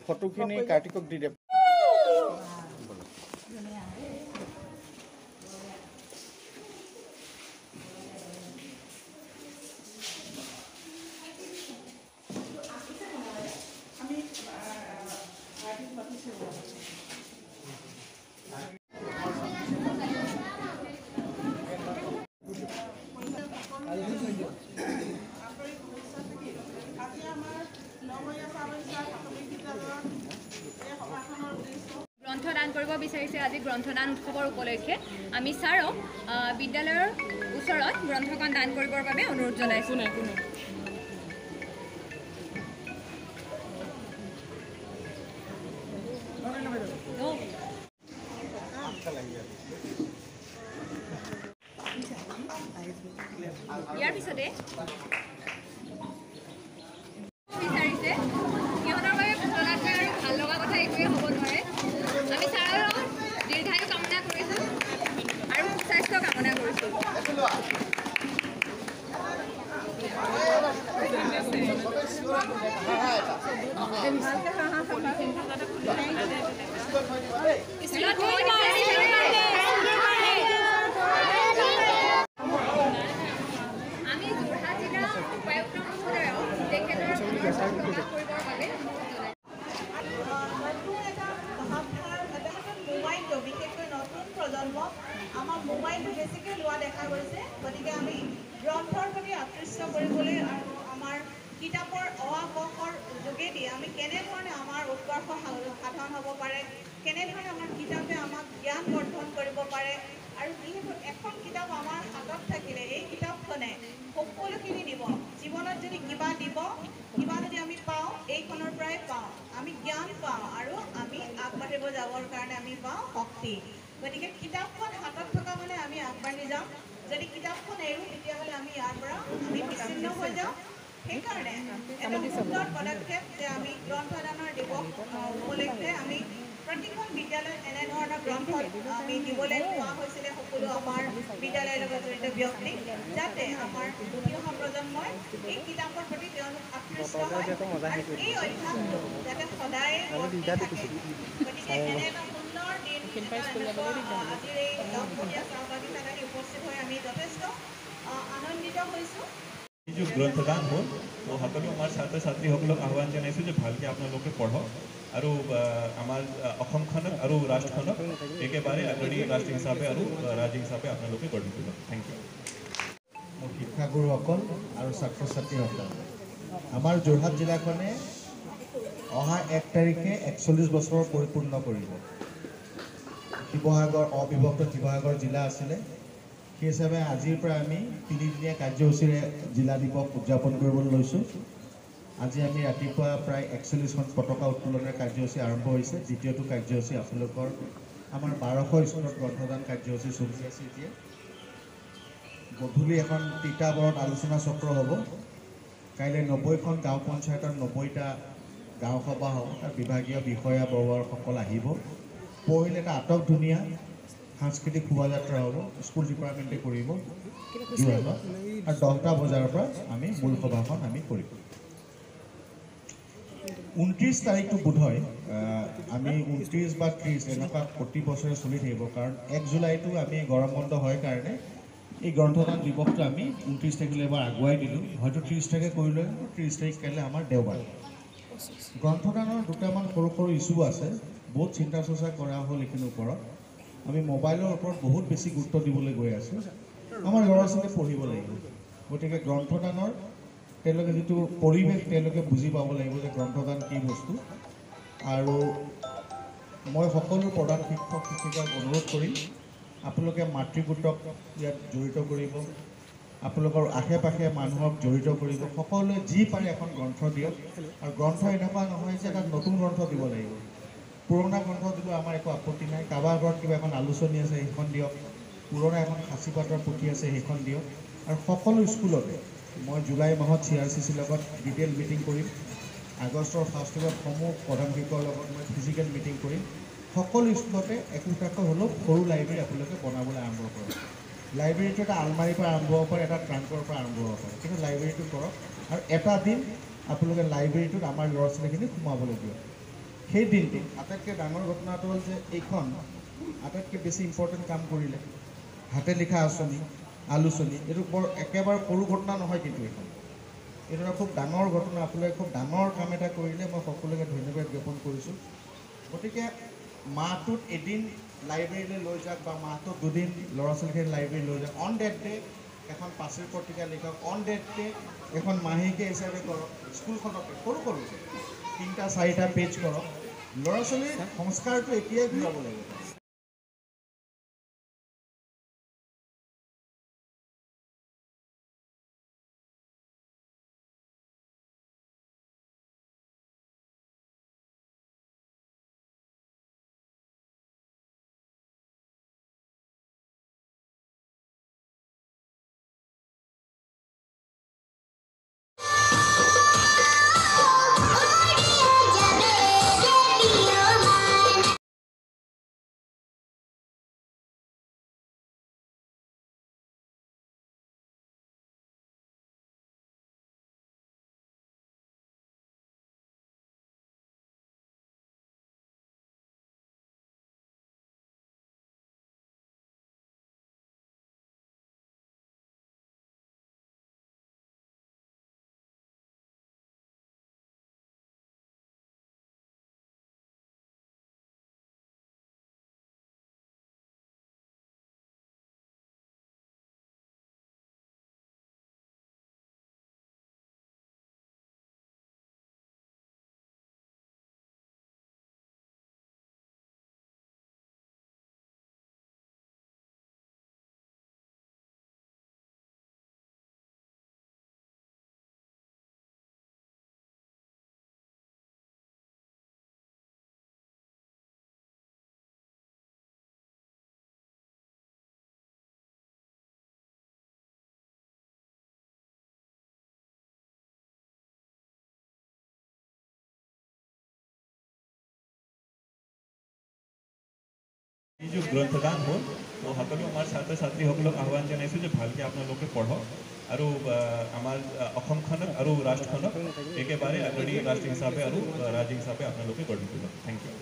ফটোখিনি কাৰ্তিকক দি দে। গ্ৰন্থদান কৰিব বিচাৰিছে। আজি গ্ৰন্থদান উৎসৱৰ উপলক্ষে আমি ছাৰক বিদ্যালয়ৰ ওচৰত গ্ৰন্থখন দান কৰিবৰ বাবে অনুৰোধ জনাইছোঁ। ইয়াৰ পিছতে বিচাৰিছে সিহঁতৰ বাবে পুতলাতকৈ আৰু ভাল লগা কথা একোৱেই হ'ব নোৱাৰে। আমি ছাৰৰ দীৰ্ঘায়ু কামনা কৰিছোঁ আৰু সুস্বাস্থ্য কামনা কৰিছোঁ। আমি যোৰহাট জিলা উপায়ুক্ত মহোদয়ক তেখেতৰ কৰিবৰ বাবে মোবাইলটো বিশেষকৈ নতুন প্ৰজন্ম আমাৰ মোবাইলটো বেছিকৈ লোৱা দেখা গৈছে। গতিকে আমি গ্ৰন্থৰ প্ৰতি আকৃষ্ট কৰিবলৈ আৰু আমাৰ কিতাপৰ অ-আ-ক-ৰ যোগেদি আমি কেনেধৰণে আমাৰ উৎকৰ্ষ সাধন হ'ব পাৰে, কেনেধৰণে আমাৰ কিতাপে আমাক জ্ঞান বৰ্ধন কৰিব পাৰে, আৰু যিহেতু এখন কিতাপ আমাৰ হাতত থাকিলে এই কিতাপখনে সকলোখিনি দিব। জীৱনত যদি কিবা দিব, কিবা যদি আমি পাওঁ এইখনৰ পৰাই পাওঁ, আমি জ্ঞান পাওঁ আৰু আমি আগবাঢ়িব যাবৰ কাৰণে আমি পাওঁ শক্তি। গতিকে কিতাপখন হাতত থকা মানে আমি আগবাঢ়ি যাওঁ। যদি কিতাপখন এৰোঁ তেতিয়াহ'লে আমি ইয়াৰ পৰা আমি বিচ্ছিন্ন হৈ যাওঁ। সেইকাৰণে এটা সুন্দৰ পদক্ষেপ যে আমি গ্ৰন্থদানৰ দিৱস উপলক্ষে আমি প্ৰতিখন বিদ্যালয়ত এনেধৰণৰ গ্ৰন্থ আমি দিবলৈ কোৱা হৈছিলে সকলো আমাৰ বিদ্যালয়ৰ লগত জড়িত ব্যক্তি, যাতে আমাৰ উঠি অহা প্ৰজন্মই এই কিতাপৰ প্ৰতি তেওঁলোক আকৃষ্ট হয় আৰু এই অভ্যাসটো যাতে সদায় থাকে। গতিকে এনে এটা সুন্দৰ দিন আজিৰ এই লক্ষ্মীয়া চাহ বাগিচাত উপস্থিত হৈ আমি যথেষ্ট আনন্দিত হৈছোঁ। जो ग्रंथदान हो तो सकलो आम छात्र छात्री आह्वान जानाइছোঁ যে ভালকে আপোনালোকে পঢ়ক আৰু আমাৰ অসমখনক আৰু ৰাষ্ট্ৰখনক একেবাৰে আগৰি ৰাষ্ট্ৰ হিচাপে আৰু ৰাজ্য হিচাপে আপোনালোকে গঢ়ি তোলক। Thank you. মোৰ শিক্ষাগুৰুসকল আৰু ছাত্ৰ ছাত্ৰীসকল, আমাৰ যোৰহাট জিলাখনে অহা 1 তাৰিখে 41 বছৰ পৰিপূৰ্ণ কৰিব। শিৱসাগৰ অবিভক্ত শিৱসাগৰ জিলা আছিলে, সেই হিচাপে আজিৰ পৰা আমি 3দিনীয়া কাৰ্যসূচীৰে জিলা দিৱস উদযাপন কৰিবলৈ লৈছোঁ। আজি আমি ৰাতিপুৱা প্ৰায় 41খন পতাকা উত্তোলনৰ কাৰ্যসূচী আৰম্ভ হৈছে। দ্বিতীয়টো কাৰ্যসূচী আপোনালোকৰ আমাৰ 1200 স্কুলত গ্ৰন্থদান কাৰ্যসূচী চলি আছে। এতিয়া গধূলি এখন তিতাবৰত আলোচনা চক্ৰ হ'ব। কাইলৈ 90খন গাঁও পঞ্চায়তৰ 90টা গাঁও সভা হ'ব। তাত বিভাগীয় বিষয়া বৰুৱাসকল আহিব। পৰহিলে এটা আটক ধুনীয়া সাংস্কৃতিক শোভাযাত্ৰা হ'ব, স্কুল ডিপাৰ্টমেণ্টে কৰিব যোৰহাটত, আৰু 10টা বজাৰ পৰা আমি মূল সভাখন আমি কৰিম। 29 তাৰিখটো বোধ হয় আমি 29 বা 30 এনেকুৱা প্ৰতি বছৰে চলি থাকিব, কাৰণ 1 জুলাইটো আমি গৰম বন্ধ হয় কাৰণে এই গ্ৰন্থদান দিৱসটো আমি 29 তাৰিখলৈ এবাৰ আগুৱাই দিলোঁ। হয়তো 30 তাৰিখে কৰিলে, 30 তাৰিখ কাইলৈ আমাৰ দেওবাৰ। গ্ৰন্থদানৰ দুটামান সৰু সৰু ইছ্যু আছে, বহুত চিন্তা চৰ্চা কৰা হ'ল এইখিনিৰ ওপৰত। আমি মোবাইলৰ ওপৰত বহুত বেছি গুৰুত্ব দিবলৈ গৈ আছোঁ। আমাৰ ল'ৰা ছোৱালীয়ে পঢ়িব লাগিব, গতিকে গ্ৰন্থদানৰ তেওঁলোকে যিটো পৰিৱেশ তেওঁলোকে বুজি পাব লাগিব যে গ্ৰন্থদান কি বস্তু। আৰু মই সকলো প্ৰধান শিক্ষক শিক্ষিকাক অনুৰোধ কৰিম, আপোনালোকে মাতৃগোটক ইয়াত জড়িত কৰিব, আপোনালোকৰ আশে পাশে মানুহক জড়িত কৰিব। সকলোৱে যি পাৰে এখন গ্ৰন্থ দিয়ক, আৰু গ্ৰন্থ এনেকুৱা নহয় যে তাত নতুন গ্ৰন্থ দিব লাগিব, পুৰণা গ্ৰন্থ দিব আমাৰ একো আপত্তি নাই, কাৰোবাৰ ঘৰত কিবা এখন আলোচনী আছে সেইখন দিয়ক, পুৰণা এখন সাঁচিপাতৰ পুথি আছে সেইখন দিয়ক। আৰু সকলো স্কুলতে মই জুলাই মাহত CRCC লগত ডিটেইল মিটিং কৰিম। আগষ্টৰ ফাৰ্ষ্ট উইকত সমূহ প্ৰধান শিক্ষকৰ লগত মই ফিজিকেল মিটিং কৰিম। সকলো স্কুলতে একোটাকৈ হ'লেও সৰু লাইব্ৰেৰী আপোনালোকে বনাবলৈ আৰম্ভ কৰক। লাইব্ৰেৰীটো এটা আলমাৰীৰ পৰা আৰম্ভ হ'ব পাৰে, এটা ট্ৰাংকৰ পৰা আৰম্ভ হ'ব পাৰে, কিন্তু লাইব্ৰেৰীটো কৰক। আৰু এটা দিন আপোনালোকে লাইব্ৰেৰীটোত আমাৰ ল'ৰা ছোৱালীখিনি সোমাবলৈ দিয়ক। সেই দিনটো আটাইতকৈ ডাঙৰ ঘটনাটো হ'ল যে এইখন আটাইতকৈ বেছি ইম্পৰ্টেণ্ট কাম কৰিলে। হাতে লিখা আঁচনি, আলোচনী, এইটো বৰ একেবাৰে সৰু ঘটনা নহয়, কিন্তু এইটো এটা খুব ডাঙৰ ঘটনা। আপোনালোকে খুব ডাঙৰ কাম এটা কৰিলে, মই সকলোকে ধন্যবাদ জ্ঞাপন কৰিছোঁ। গতিকে মাহটোত এদিন লাইব্ৰেৰীলৈ লৈ যাওক বা মাহটোত দুদিন ল'ৰা ছোৱালীখিনি লাইব্ৰেৰী লৈ যাওক। অন ডেট ডে এখন পাচিৰ পত্ৰিকা লিখক, অন ডেট ডে এখন মাহেকীয়া হিচাপে কৰক। স্কুলখনতে সৰু সৰু 3-4টা পেজ কৰক। ল'ৰা ছোৱালীৰ সংস্কাৰটো এতিয়াই ঘূৰাব লাগিব। এই যে গ্ৰন্থদান হ'ল, তো সকলো আমাৰ ছাত্ৰ ছাত্ৰীসকলক আহ্বান জনাইছোঁ যে ভালকৈ আপোনালোকে পঢ়ক আৰু আমাৰ অসমখনক আৰু ৰাষ্ট্ৰখনক একেবাৰে আগৰণি ৰাষ্ট্ৰ হিচাপে আৰু ৰাজ্য হিচাপে আপোনালোকে গঢ়ি তোলক। Thank U.